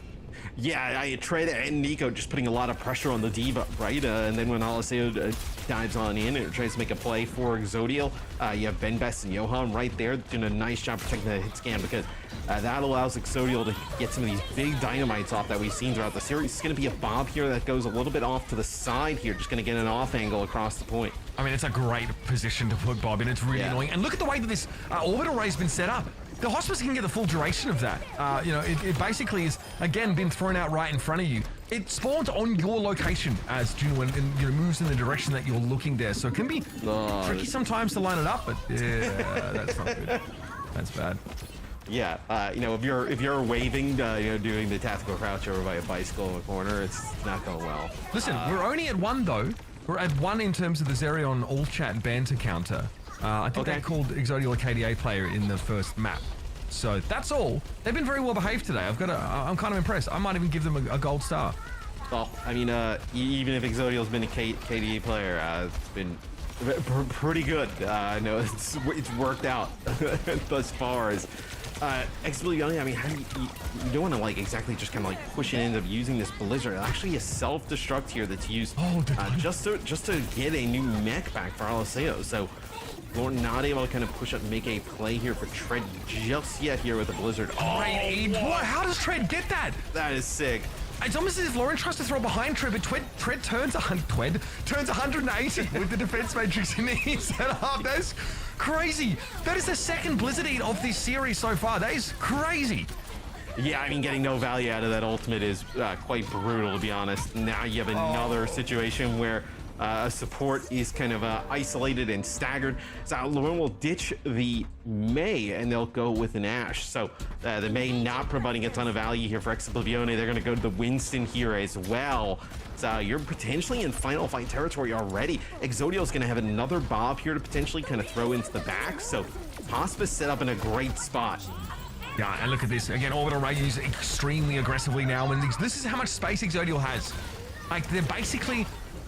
S3: Yeah, Tread and Nico just putting a lot of pressure on the D.Va, right? And then when Alceo dives on in and tries to make a play for Exodial, you have Benbest and Johan right there doing a nice job protecting the hit scan, because that allows Exodial to get some of these big dynamites off that we've seen throughout the series. It's going to be a Bob here that goes a little bit off to the side here, just going to get an off angle across the point.
S2: I mean, it's a great position to put Bob in. It's really annoying. And look at the way that this orbital ray has been set up. The Hospice can get the full duration of that. It basically is, again, been thrown out right in front of you. It spawns on your location as Juno and moves in the direction that you're looking there. So it can be tricky sometimes to line it up, but yeah, that's not good. That's bad.
S3: Yeah, if you're waving, doing the tactical crouch over by a bicycle in the corner, it's not going well.
S2: Listen, we're only at one, though. We're at one in terms of the Zerion all-chat banter counter. I think they called Exodial a KDA player in the first map. So that's all. They've been very well behaved today. I'm kind of impressed. I might even give them a gold star.
S3: Well, I mean, even if Exodial's been a KDA player, it's been pretty good. No, it's worked out thus far. As Ex Oblivione, I mean, you don't want to like exactly just kind of like push it into using this Blizzard. Actually, a self-destruct here that's used just to get a new mech back for Alceo. So we're not able to kind of push up and make a play here for Tread just yet here with the Blizzard.
S2: How does Tread get that?
S3: That is sick.
S2: It's almost as if Lauren tries to throw behind Tread, but Tread turns 180 with the defense matrix in his setup. That's crazy. That is the second Blizzard eat of this series so far. That is crazy.
S3: Yeah, I mean, getting no value out of that ultimate is quite brutal, to be honest. Now you have another situation where a support is kind of isolated and staggered. So Lauren will ditch the Mei and they'll go with an Ashe. So the Mei not providing a ton of value here for Ex Oblivione. They're going to go to the Winston here as well. So you're potentially in final fight territory already. Exodial's going to have another Bob here to potentially kind of throw into the back. So Hospice set up in a great spot.
S2: Yeah, and look at this. Again, Orbital Ray used extremely aggressively now. And this is how much space Exodial has. Like, they're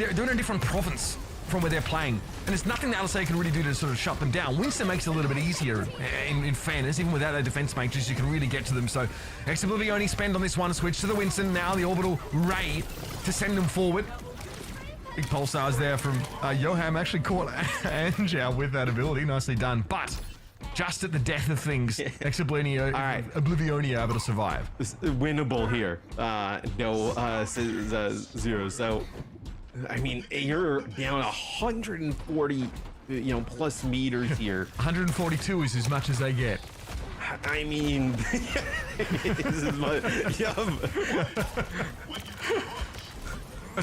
S2: in a different province from where they're playing, and there's nothing that Alceo can really do to sort of shut them down. Winston makes it a little bit easier in fairness. Even without a defense matrix, you can really get to them. So Ex Oblivione spend on this one, switch to the Winston, now the Orbital Ray to send them forward. Big pulsars there from Johan. Actually caught Anjao with that ability. Nicely done. But just at the death of things, Ex Oblivione are able to survive.
S3: It's winnable here. No 0. So I mean, you're down 140, plus meters here.
S2: 142 is as much as they get.
S3: I mean, this is my,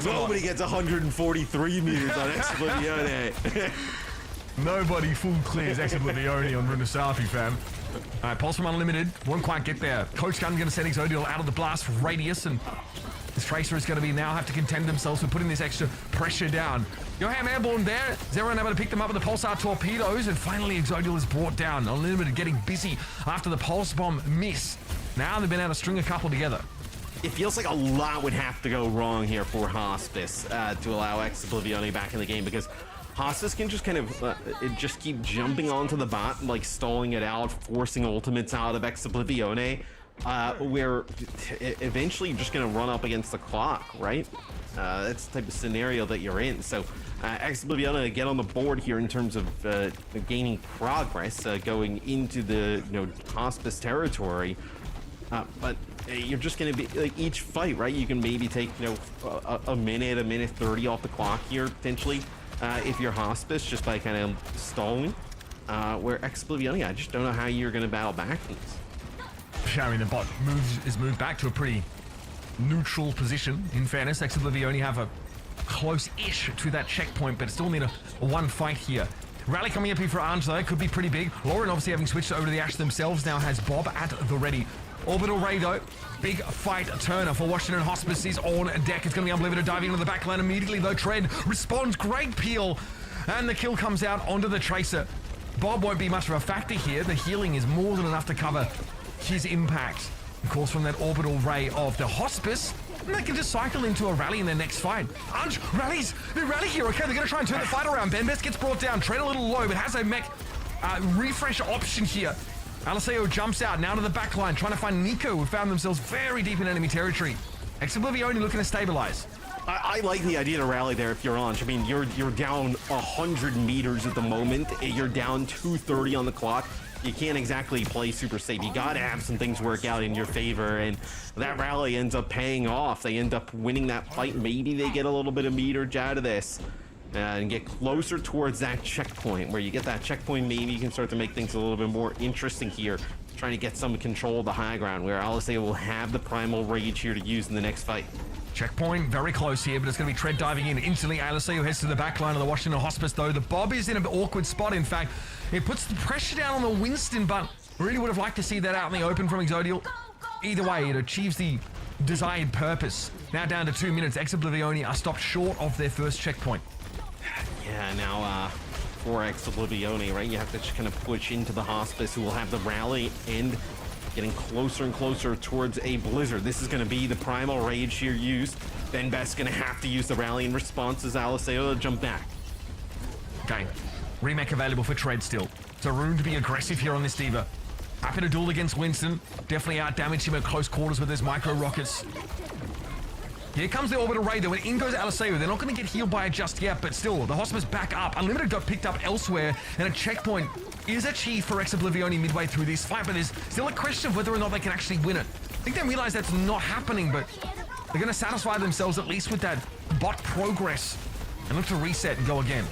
S3: nobody gets 143 meters on Ex Oblivione.
S2: Nobody full clears Ex Oblivione on Runasafi, fam. All right, Pulse from Unlimited won't quite get there. Coach Gun going to send Exodial out of the blast radius, and this Tracer is going to have to contend themselves with putting this extra pressure down. Yoham airborne there. Zero able to pick them up with the Pulsar torpedoes, and finally Exodial is brought down. Unlimited getting busy after the Pulse Bomb miss. Now they've been able to string a couple together.
S3: It feels like a lot would have to go wrong here for Hospice to allow Ex Oblivione back in the game, because Hospice can just kind of just keep jumping onto the bot, like stalling it out, forcing ultimates out of Ex Oblivione, where eventually you're just going to run up against the clock, right? That's the type of scenario that you're in. So Ex Oblivione get on the board here in terms of gaining progress, going into the Hospice territory. But you're just going to be like each fight, right? You can maybe take a minute 30 off the clock here potentially. If you're Hospice, just by kind of stalling, where Ex Oblivione, I just don't know how you're going to battle back from this.
S2: I mean, the bot is moved back to a pretty neutral position. In fairness, Ex Oblivione have a close-ish to that checkpoint, but still need a one fight here. Rally coming up here for Ange, though, could be pretty big. Lauren, obviously having switched over to the Ashe themselves, now has Bob at the ready. Orbital Ray, though, big fight turner for Washington Hospice is on deck. It's going to be Unlimited diving into the backline immediately, though. Tread responds, great peel, and the kill comes out onto the Tracer. Bob won't be much of a factor here. The healing is more than enough to cover his impact. Of course, from that Orbital Ray of the Hospice, and they can just cycle into a rally in their next fight. Ange rallies, they rally here. Okay, they're going to try and turn the fight around. Benbest gets brought down. Tread a little low, but has a mech refresh option here. Aliseo jumps out, now to the back line, trying to find Nico, who found themselves very deep in enemy territory. Ex Oblivione looking to stabilize.
S3: I like the idea to rally there if you're Ange. I mean, you're down 100 meters at the moment. You're down 230 on the clock. You can't exactly play super safe. You gotta have some things work out in your favor, and that rally ends up paying off. They end up winning that fight. Maybe they get a little bit of meterage out of this. And get closer towards that checkpoint. Where you get that checkpoint, maybe you can start to make things a little bit more interesting here. Trying to get some control of the high ground, where Aliseo will have the primal rage here to use in the next fight.
S2: Checkpoint very close here, but it's going to be Tread diving in instantly. Aliseo heads to the back line of the Washington Hospice, though. The Bob is in an awkward spot, in fact. It puts the pressure down on the Winston, but really would have liked to see that out in the open from Exodial. Either way, it achieves the desired purpose. Now down to 2 minutes. Ex Oblivione are stopped short of their first checkpoint.
S3: Yeah, now for Ex Oblivione, right? You have to just kind of push into the Hospice, who will have the rally and getting closer and closer towards a blizzard. This is going to be the primal rage here used. Benbest's going to have to use the rally in response as Aliseo to jump back.
S2: Okay, remake available for Tread still. So room to be aggressive here on this Diva. Happy to duel against Winston. Definitely out-damage him at close quarters with his micro rockets. Here comes the Orbital Ray, though, and in goes Aliseo. They're not going to get healed by it just yet, but still, the Hospice back up. Unlimited got picked up elsewhere, and a checkpoint is achieved for Ex Oblivione midway through this fight, but there's still a question of whether or not they can actually win it. I think they realize that's not happening, but they're going to satisfy themselves at least with that bot progress and look to reset and go again.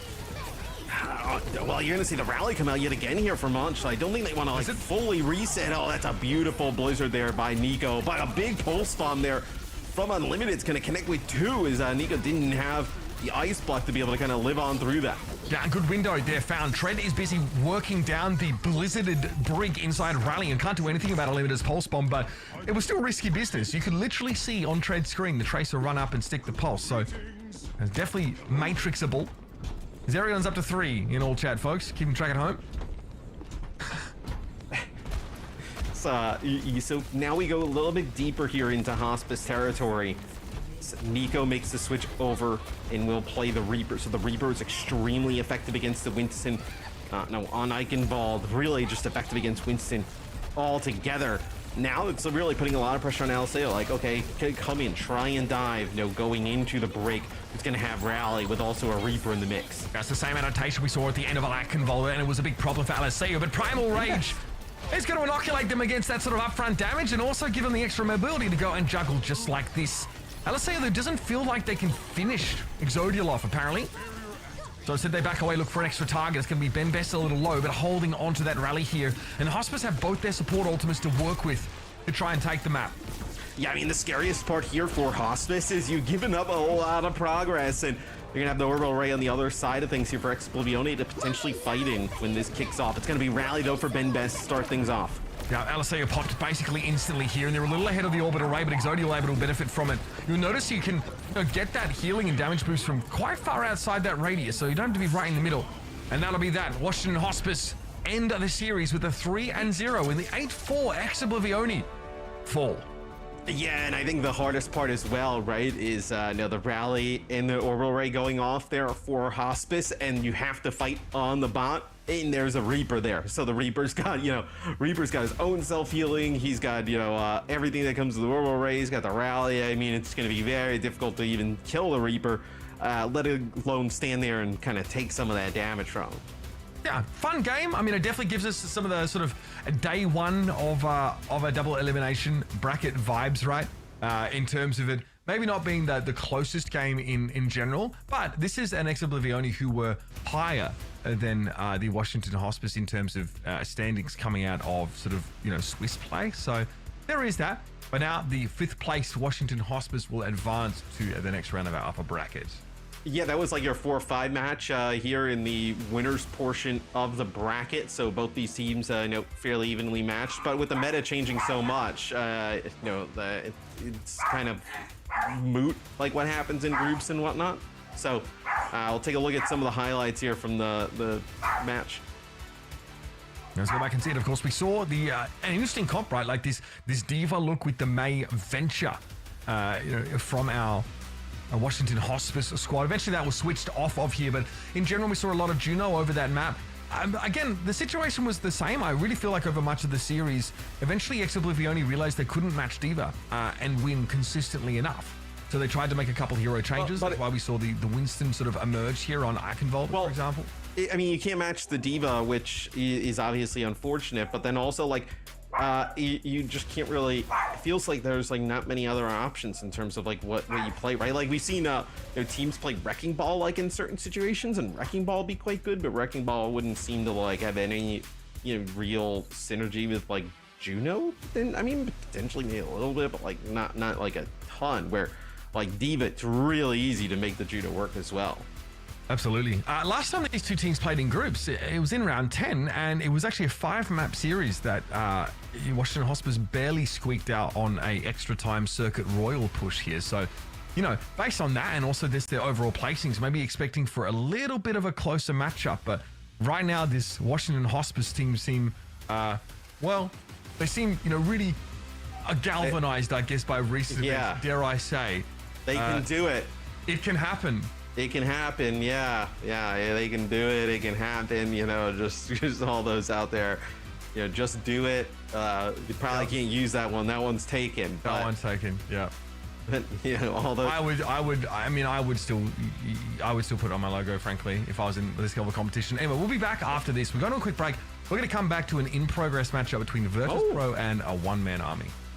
S3: Well, you're going to see the rally come out yet again here from Munch, so I don't think they want to fully reset. Oh, that's a beautiful blizzard there by Nico, but a big pulse bomb there from Unlimited. It's going to connect with two, as Nico didn't have the ice block to be able to kind of live on through that.
S2: Yeah, good window there found. Tread is busy working down the blizzarded brig inside Rally and can't do anything about Unlimited's pulse bomb, but it was still risky business. You could literally see on Tread's screen the Tracer run up and stick the pulse, so it's definitely matrixable. Zerion's up to 3 in all chat, folks. Keeping track at home.
S3: So now we go a little bit deeper here into Hospice territory. So Nico makes the switch over and will play the Reaper. So the Reaper is extremely effective against the Winston. No, on Eichenwald, really just effective against Winston altogether. Now it's really putting a lot of pressure on Aliseo. Like, okay, come in, try and dive. Going into the break. It's going to have Rally with also a Reaper in the mix.
S2: That's the same adaptation we saw at the end of Eichenwald, and it was a big problem for Aliseo, but Primal Rage is going to inoculate them against that sort of upfront damage and also give them the extra mobility to go and juggle just like this. LSA, though, doesn't feel like they can finish Exodial off, apparently. So instead they back away, look for an extra target. It's going to be Ben Best a little low, but holding on to that rally here. And Hospice have both their support ultimates to work with to try and take the map.
S3: Yeah, I mean, the scariest part here for Hospice is you've given up a whole lot of progress, and you're gonna have the Orbital Ray on the other side of things here for Ex Oblivione to potentially fighting when this kicks off. It's gonna be Rally, though, for Ben Best to start things off.
S2: Yeah, LSA popped basically instantly here, and they're a little ahead of the Orbital Ray, but Exodial able to benefit from it. You'll notice you can get that healing and damage boost from quite far outside that radius, so you don't have to be right in the middle. And that'll be that. Washington Hospice end the series with a 3-0 in the 8-4 Ex Oblivione fall.
S3: Yeah, and I think the hardest part as well, right, is the Rally and the Orbital Ray going off there for Hospice, and you have to fight on the bot, and there's a Reaper there. So the Reaper's got, Reaper's got his own self-healing. He's got, everything that comes with the Orbital Ray. He's got the Rally. I mean, it's going to be very difficult to even kill the Reaper, let alone stand there and kind of take some of that damage from him.
S2: Yeah, fun game. I mean, it definitely gives us some of the sort of day one of a double elimination bracket vibes, right? In terms of it maybe not being the closest game in general, but this is an Ex Oblivione who were higher than the Washington Hospice in terms of standings coming out of sort of, Swiss play. So there is that. But now the 5th place Washington Hospice will advance to the next round of our upper bracket.
S3: Yeah, that was like your 4-5 match here in the winners portion of the bracket. So both these teams, fairly evenly matched. But with the meta changing so much, it's kind of moot, like what happens in groups and whatnot. So we'll take a look at some of the highlights here from the match.
S2: Let's go back and see it. Of course, we saw an interesting comp, right? Like this D.Va look with the May Venture, from our Washington Hospice squad. Eventually that was switched off of here, but in general we saw a lot of Juno over that map. Again, the situation was the same. I really feel like over much of the series, eventually Ex Oblivione realized they couldn't match D.Va and win consistently enough. So they tried to make a couple hero changes. That's why we saw the Winston sort of emerge here on Eichenwald, for example.
S3: I mean, you can't match the D.Va, which is obviously unfortunate, but then also you just can't really. It feels like there's not many other options in terms of what you play, right? Like we've seen teams play Wrecking Ball in certain situations, and Wrecking Ball be quite good, but Wrecking Ball wouldn't seem to have any real synergy with Juno. Then I mean potentially maybe a little bit, but not a ton. Where D.Va, it's really easy to make the Juno work as well.
S2: Absolutely. Last time these two teams played in groups, it was in round 10, and it was actually a 5-map series that Washington Hospice barely squeaked out on a extra time circuit royal push here. So, based on that and also their overall placings, maybe expecting for a little bit of a closer matchup. But right now, this Washington Hospice team seem, they seem, really galvanized, I guess, by recent events, dare I say.
S3: They can do it.
S2: It can happen.
S3: It can happen, yeah, they can do it. It can happen, just all those out there, just do it. You probably can't use that one. That one's taken.
S2: That one's taken, yeah.
S3: But all those.
S2: I would still put it on my logo, frankly, if I was in this kind of a competition. Anyway, we'll be back after this. We're going to a quick break. We're going to come back to an in-progress matchup between Virtus Pro and a one-man army.